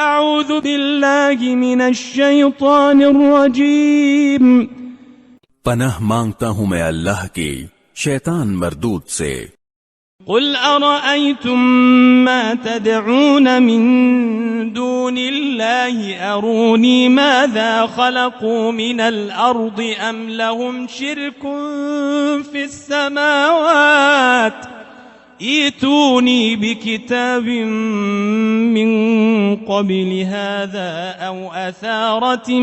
اعوذ باللہ من الشیطان الرجیم پناہ مانگتا ہوں میں اللہ کی شیطان مردود سے۔ قل ارأيتم ما تدعون من دون الله اروني ماذا خلقوا من الارض ام لهم شرك في السماوات ائتوني بكتاب من قبل هذا او اثارة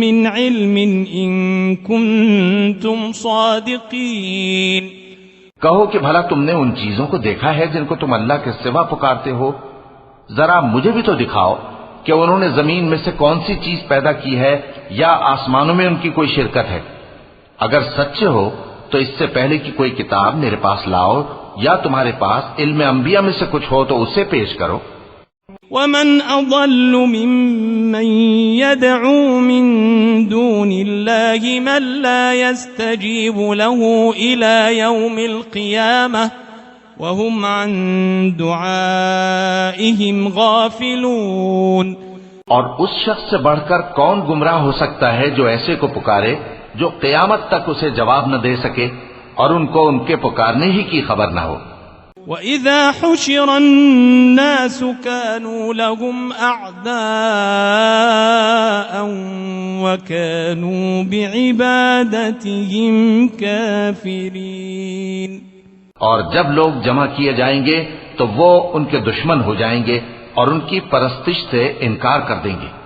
من علم إن كنتم صادقين۔ کہو کہ بھلا تم نے ان چیزوں کو دیکھا ہے جن کو تم اللہ کے سوا پکارتے ہو؟ ذرا مجھے بھی تو دکھاؤ کہ انہوں نے زمین میں سے کون سی چیز پیدا کی ہے یا آسمانوں میں ان کی کوئی شرکت ہے۔ اگر سچے ہو تو اس سے پہلے کی کوئی کتاب میرے پاس لاؤ، یا تمہارے پاس علم انبیاء میں سے کچھ ہو تو اسے پیش کرو۔ ومن اضل ممن يدعو من دون الله من لا يستجيب له الى يوم القيامة وهم عن دعائهم غافلون۔ اور اس شخص سے بڑھ کر کون گمراہ ہو سکتا ہے جو ایسے کو پکارے جو قیامت تک اسے جواب نہ دے سکے اور ان کو ان کے پکارنے ہی کی خبر نہ ہو۔ وَإِذَا حُشِرَ النَّاسُ كَانُوا لَهُمْ أَعْدَاءً وَكَانُوا بِعِبَادَتِهِمْ كَافِرِينَ۔ اور جب لوگ جمع کیے جائیں گے تو وہ ان کے دشمن ہو جائیں گے اور ان کی پرستش سے انکار کر دیں گے۔